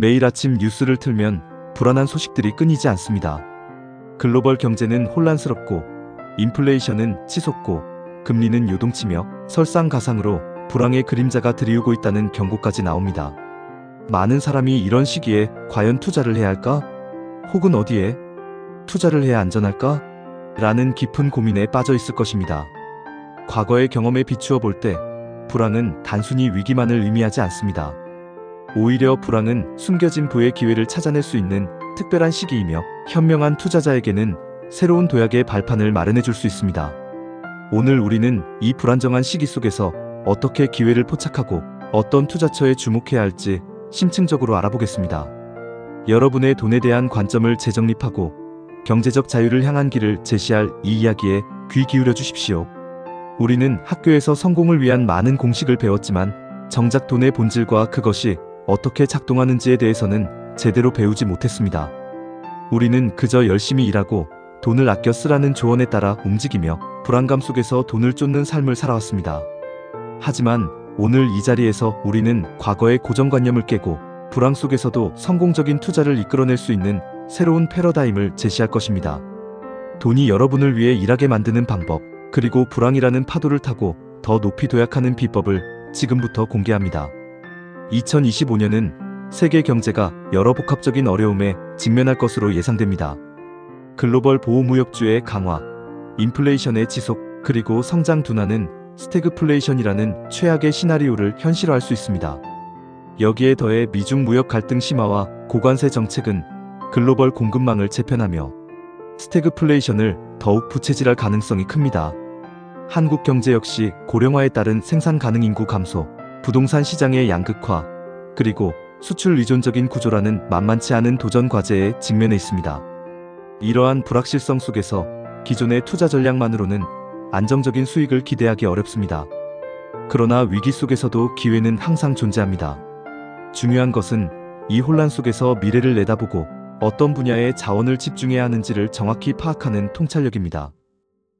매일 아침 뉴스를 틀면 불안한 소식들이 끊이지 않습니다. 글로벌 경제는 혼란스럽고 인플레이션은 치솟고 금리는 요동치며 설상가상으로 불황의 그림자가 드리우고 있다는 경고까지 나옵니다. 많은 사람이 이런 시기에 과연 투자를 해야 할까? 혹은 어디에 투자를 해야 안전할까? 라는 깊은 고민에 빠져 있을 것입니다. 과거의 경험에 비추어 볼 때 불황은 단순히 위기만을 의미하지 않습니다. 오히려 불황은 숨겨진 부의 기회를 찾아낼 수 있는 특별한 시기이며 현명한 투자자에게는 새로운 도약의 발판을 마련해 줄 수 있습니다. 오늘 우리는 이 불안정한 시기 속에서 어떻게 기회를 포착하고 어떤 투자처에 주목해야 할지 심층적으로 알아보겠습니다. 여러분의 돈에 대한 관점을 재정립하고 경제적 자유를 향한 길을 제시할 이 이야기에 귀 기울여 주십시오. 우리는 학교에서 성공을 위한 많은 공식을 배웠지만 정작 돈의 본질과 그것이 어떻게 작동하는지에 대해서는 제대로 배우지 못했습니다. 우리는 그저 열심히 일하고 돈을 아껴 쓰라는 조언에 따라 움직이며 불안감 속에서 돈을 쫓는 삶을 살아왔습니다. 하지만 오늘 이 자리에서 우리는 과거의 고정관념을 깨고 불황 속에서도 성공적인 투자를 이끌어낼 수 있는 새로운 패러다임을 제시할 것입니다. 돈이 여러분을 위해 일하게 만드는 방법, 그리고 불황이라는 파도를 타고 더 높이 도약하는 비법을 지금부터 공개합니다. 2025년은 세계 경제가 여러 복합적인 어려움에 직면할 것으로 예상됩니다. 글로벌 보호무역주의 강화, 인플레이션의 지속, 그리고 성장 둔화는 스태그플레이션이라는 최악의 시나리오를 현실화할 수 있습니다. 여기에 더해 미중 무역 갈등 심화와 고관세 정책은 글로벌 공급망을 재편하며 스태그플레이션을 더욱 부채질할 가능성이 큽니다. 한국 경제 역시 고령화에 따른 생산 가능 인구 감소, 부동산 시장의 양극화, 그리고 수출 의존적인 구조라는 만만치 않은 도전 과제에 직면해 있습니다. 이러한 불확실성 속에서 기존의 투자 전략만으로는 안정적인 수익을 기대하기 어렵습니다. 그러나 위기 속에서도 기회는 항상 존재합니다. 중요한 것은 이 혼란 속에서 미래를 내다보고 어떤 분야에 자원을 집중해야 하는지를 정확히 파악하는 통찰력입니다.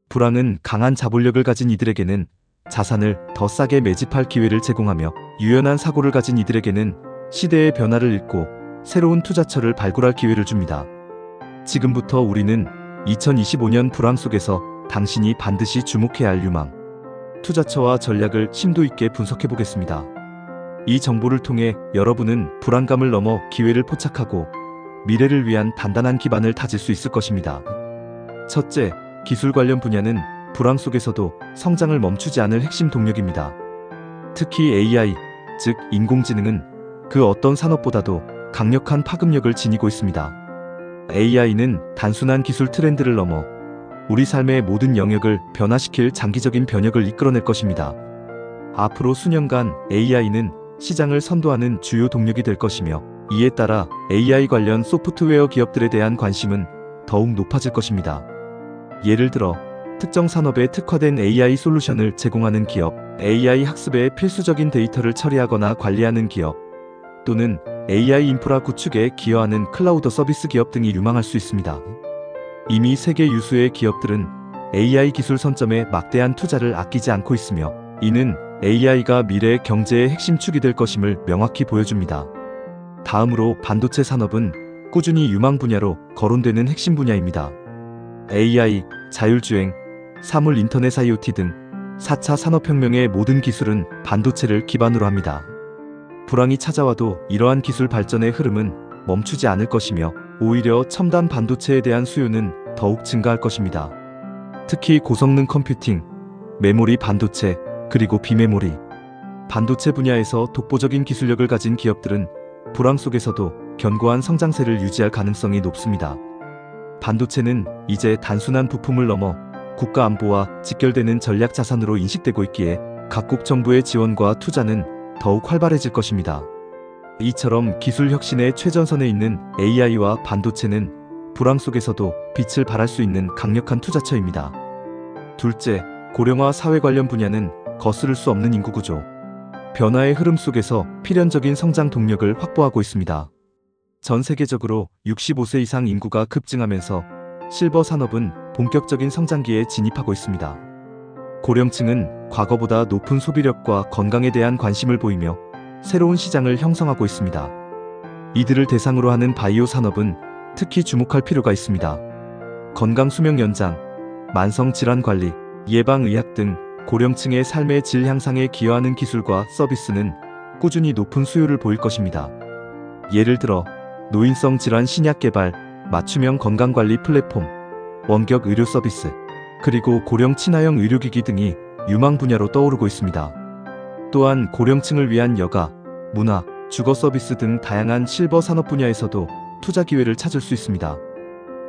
불황은 강한 자본력을 가진 이들에게는 자산을 더 싸게 매집할 기회를 제공하며 유연한 사고를 가진 이들에게는 시대의 변화를 읽고 새로운 투자처를 발굴할 기회를 줍니다. 지금부터 우리는 2025년 불황 속에서 당신이 반드시 주목해야 할 유망 투자처와 전략을 심도 있게 분석해 보겠습니다. 이 정보를 통해 여러분은 불안감을 넘어 기회를 포착하고 미래를 위한 단단한 기반을 다질 수 있을 것입니다. 첫째, 기술 관련 분야는 불황 속에서도 성장을 멈추지 않을 핵심 동력입니다. 특히 AI, 즉 인공지능은 그 어떤 산업보다도 강력한 파급력을 지니고 있습니다. AI는 단순한 기술 트렌드를 넘어 우리 삶의 모든 영역을 변화시킬 장기적인 변혁을 이끌어낼 것입니다. 앞으로 수년간 AI는 시장을 선도하는 주요 동력이 될 것이며 이에 따라 AI 관련 소프트웨어 기업들에 대한 관심은 더욱 높아질 것입니다. 예를 들어 특정 산업에 특화된 AI 솔루션을 제공하는 기업, AI 학습에 필수적인 데이터를 처리하거나 관리하는 기업, 또는 AI 인프라 구축에 기여하는 클라우드 서비스 기업 등이 유망할 수 있습니다. 이미 세계 유수의 기업들은 AI 기술 선점에 막대한 투자를 아끼지 않고 있으며 이는 AI가 미래의 경제의 핵심 축이 될 것임을 명확히 보여줍니다. 다음으로 반도체 산업은 꾸준히 유망 분야로 거론되는 핵심 분야입니다. AI, 자율주행, 사물 인터넷 IoT 등 4차 산업혁명의 모든 기술은 반도체를 기반으로 합니다. 불황이 찾아와도 이러한 기술 발전의 흐름은 멈추지 않을 것이며 오히려 첨단 반도체에 대한 수요는 더욱 증가할 것입니다. 특히 고성능 컴퓨팅, 메모리 반도체, 그리고 비메모리 반도체 분야에서 독보적인 기술력을 가진 기업들은 불황 속에서도 견고한 성장세를 유지할 가능성이 높습니다. 반도체는 이제 단순한 부품을 넘어 국가 안보와 직결되는 전략 자산으로 인식되고 있기에 각국 정부의 지원과 투자는 더욱 활발해질 것입니다. 이처럼 기술 혁신의 최전선에 있는 AI와 반도체는 불황 속에서도 빛을 발할 수 있는 강력한 투자처입니다. 둘째, 고령화 사회 관련 분야는 거스를 수 없는 인구 구조, 변화의 흐름 속에서 필연적인 성장 동력을 확보하고 있습니다. 전 세계적으로 65세 이상 인구가 급증하면서 실버 산업은 본격적인 성장기에 진입하고 있습니다. 고령층은 과거보다 높은 소비력과 건강에 대한 관심을 보이며 새로운 시장을 형성하고 있습니다. 이들을 대상으로 하는 바이오 산업은 특히 주목할 필요가 있습니다. 건강 수명 연장, 만성 질환 관리, 예방 의학 등 고령층의 삶의 질 향상에 기여하는 기술과 서비스는 꾸준히 높은 수요를 보일 것입니다. 예를 들어 노인성 질환 신약 개발, 맞춤형 건강관리 플랫폼, 원격 의료 서비스, 그리고 고령 친화형 의료기기 등이 유망 분야로 떠오르고 있습니다. 또한 고령층을 위한 여가, 문화, 주거 서비스 등 다양한 실버 산업 분야에서도 투자 기회를 찾을 수 있습니다.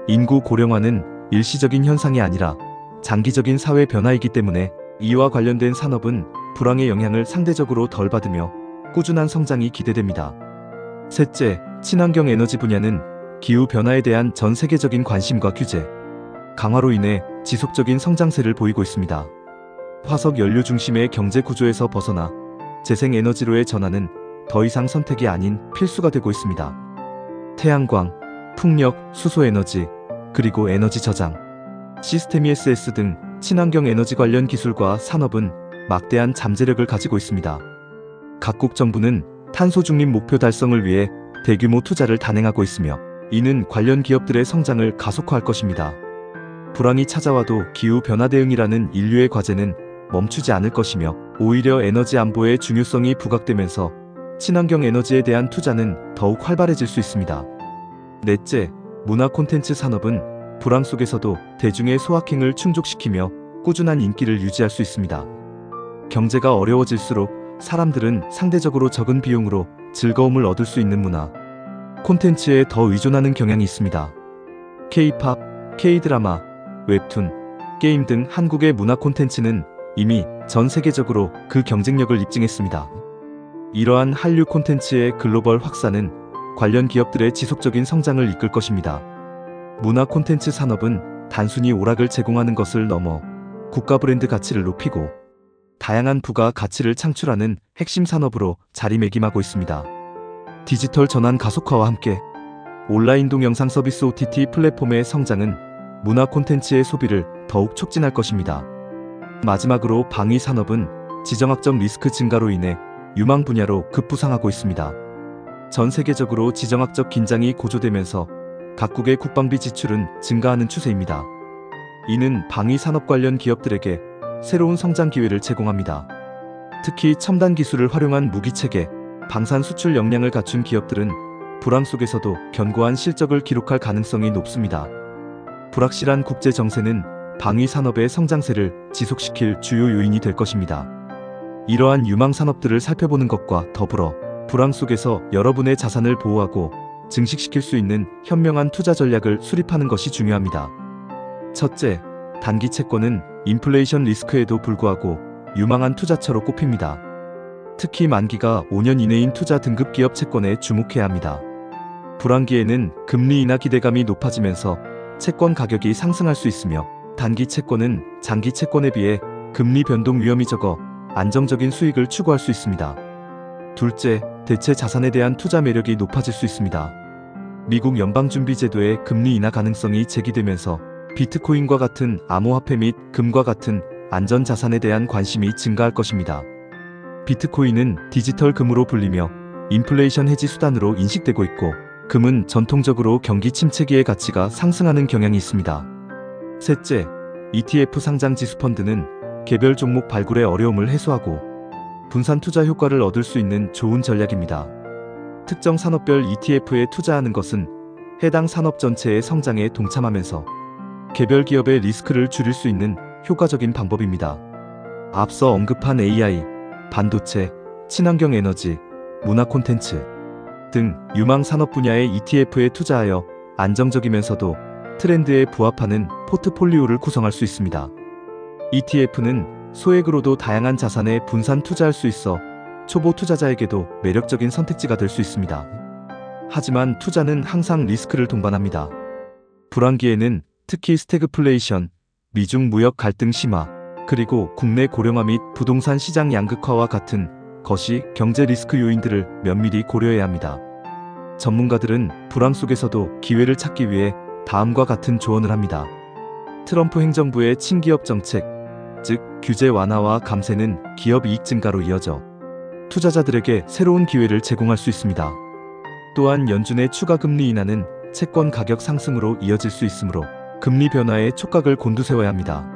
인구 고령화는 일시적인 현상이 아니라 장기적인 사회 변화이기 때문에 이와 관련된 산업은 불황의 영향을 상대적으로 덜 받으며 꾸준한 성장이 기대됩니다. 셋째, 친환경 에너지 분야는 기후 변화에 대한 전 세계적인 관심과 규제, 강화로 인해 지속적인 성장세를 보이고 있습니다. 화석 연료 중심의 경제 구조에서 벗어나 재생 에너지로의 전환은 더 이상 선택이 아닌 필수가 되고 있습니다. 태양광, 풍력, 수소에너지, 그리고 에너지 저장, 시스템 ESS 등 친환경 에너지 관련 기술과 산업은 막대한 잠재력을 가지고 있습니다. 각국 정부는 탄소 중립 목표 달성을 위해 대규모 투자를 단행하고 있으며 이는 관련 기업들의 성장을 가속화할 것입니다. 불황이 찾아와도 기후 변화 대응이라는 인류의 과제는 멈추지 않을 것이며 오히려 에너지 안보의 중요성이 부각되면서 친환경 에너지에 대한 투자는 더욱 활발해질 수 있습니다. 넷째, 문화 콘텐츠 산업은 불황 속에서도 대중의 소확행을 충족시키며 꾸준한 인기를 유지할 수 있습니다. 경제가 어려워질수록 사람들은 상대적으로 적은 비용으로 즐거움을 얻을 수 있는 문화 콘텐츠에 더 의존하는 경향이 있습니다. K-팝, K-드라마, 웹툰, 게임 등 한국의 문화 콘텐츠는 이미 전 세계적으로 그 경쟁력을 입증했습니다. 이러한 한류 콘텐츠의 글로벌 확산은 관련 기업들의 지속적인 성장을 이끌 것입니다. 문화 콘텐츠 산업은 단순히 오락을 제공하는 것을 넘어 국가 브랜드 가치를 높이고 다양한 부가 가치를 창출하는 핵심 산업으로 자리매김하고 있습니다. 디지털 전환 가속화와 함께 온라인 동영상 서비스 OTT 플랫폼의 성장은 문화 콘텐츠의 소비를 더욱 촉진할 것입니다. 마지막으로 방위 산업은 지정학적 리스크 증가로 인해 유망 분야로 급부상하고 있습니다. 전 세계적으로 지정학적 긴장이 고조되면서 각국의 국방비 지출은 증가하는 추세입니다. 이는 방위 산업 관련 기업들에게 새로운 성장 기회를 제공합니다. 특히 첨단 기술을 활용한 무기체계, 방산 수출 역량을 갖춘 기업들은 불황 속에서도 견고한 실적을 기록할 가능성이 높습니다. 불확실한 국제 정세는 방위 산업의 성장세를 지속시킬 주요 요인이 될 것입니다. 이러한 유망 산업들을 살펴보는 것과 더불어 불황 속에서 여러분의 자산을 보호하고 증식시킬 수 있는 현명한 투자 전략을 수립하는 것이 중요합니다. 첫째, 단기 채권은 인플레이션 리스크에도 불구하고 유망한 투자처로 꼽힙니다. 특히 만기가 5년 이내인 투자 등급 기업 채권에 주목해야 합니다. 불황기에는 금리 인하 기대감이 높아지면서 채권 가격이 상승할 수 있으며 단기 채권은 장기 채권에 비해 금리 변동 위험이 적어 안정적인 수익을 추구할 수 있습니다. 둘째, 대체 자산에 대한 투자 매력이 높아질 수 있습니다. 미국 연방준비제도의 금리 인하 가능성이 제기되면서 비트코인과 같은 암호화폐 및 금과 같은 안전자산에 대한 관심이 증가할 것입니다. 비트코인은 디지털 금으로 불리며 인플레이션 해지 수단으로 인식되고 있고 금은 전통적으로 경기 침체기의 가치가 상승하는 경향이 있습니다. 셋째, ETF 상장 지수펀드는 개별 종목 발굴의 어려움을 해소하고 분산 투자 효과를 얻을 수 있는 좋은 전략입니다. 특정 산업별 ETF에 투자하는 것은 해당 산업 전체의 성장에 동참하면서 개별 기업의 리스크를 줄일 수 있는 효과적인 방법입니다. 앞서 언급한 AI, 반도체, 친환경 에너지, 문화 콘텐츠 등 유망 산업 분야의 ETF에 투자하여 안정적이면서도 트렌드에 부합하는 포트폴리오를 구성할 수 있습니다. ETF는 소액으로도 다양한 자산에 분산 투자할 수 있어 초보 투자자에게도 매력적인 선택지가 될 수 있습니다. 하지만 투자는 항상 리스크를 동반합니다. 불황기에는 특히 스태그플레이션, 미중 무역 갈등 심화, 그리고 국내 고령화 및 부동산 시장 양극화와 같은 거시 경제 리스크 요인들을 면밀히 고려해야 합니다. 전문가들은 불황 속에서도 기회를 찾기 위해 다음과 같은 조언을 합니다. 트럼프 행정부의 친기업 정책, 즉 규제 완화와 감세는 기업 이익 증가로 이어져 투자자들에게 새로운 기회를 제공할 수 있습니다. 또한 연준의 추가 금리 인하는 채권 가격 상승으로 이어질 수 있으므로 금리 변화에 촉각을 곤두세워야 합니다.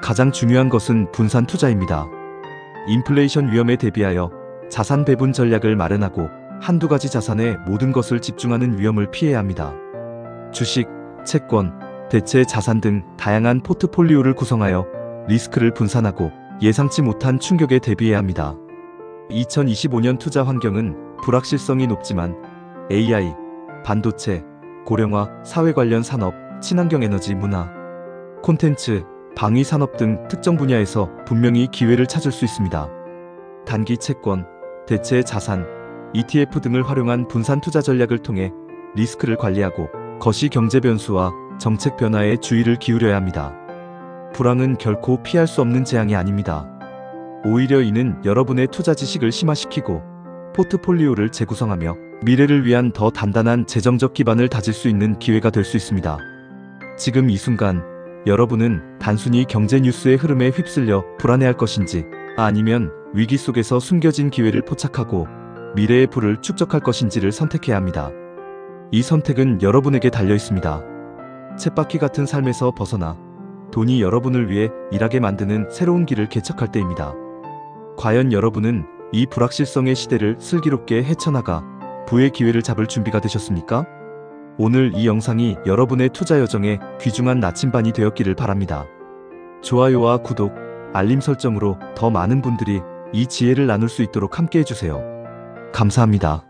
가장 중요한 것은 분산 투자입니다. 인플레이션 위험에 대비하여 자산 배분 전략을 마련하고 한두 가지 자산에 모든 것을 집중하는 위험을 피해야 합니다. 주식, 채권, 대체 자산 등 다양한 포트폴리오를 구성하여 리스크를 분산하고 예상치 못한 충격에 대비해야 합니다. 2025년 투자 환경은 불확실성이 높지만 AI, 반도체, 고령화, 사회 관련 산업, 친환경 에너지 문화, 콘텐츠, 방위 산업 등 특정 분야에서 분명히 기회를 찾을 수 있습니다. 단기 채권, 대체 자산, ETF 등을 활용한 분산 투자 전략을 통해 리스크를 관리하고 거시 경제 변수와 정책 변화에 주의를 기울여야 합니다. 불황은 결코 피할 수 없는 재앙이 아닙니다. 오히려 이는 여러분의 투자 지식을 심화시키고 포트폴리오를 재구성하며 미래를 위한 더 단단한 재정적 기반을 다질 수 있는 기회가 될 수 있습니다. 지금 이 순간 여러분은 단순히 경제 뉴스의 흐름에 휩쓸려 불안해할 것인지 아니면 위기 속에서 숨겨진 기회를 포착하고 미래의 부를 축적할 것인지를 선택해야 합니다. 이 선택은 여러분에게 달려 있습니다. 쳇바퀴 같은 삶에서 벗어나 돈이 여러분을 위해 일하게 만드는 새로운 길을 개척할 때입니다. 과연 여러분은 이 불확실성의 시대를 슬기롭게 헤쳐나가 부의 기회를 잡을 준비가 되셨습니까? 오늘 이 영상이 여러분의 투자 여정에 귀중한 나침반이 되었기를 바랍니다. 좋아요와 구독, 알림 설정으로 더 많은 분들이 이 지혜를 나눌 수 있도록 함께 해주세요. 감사합니다.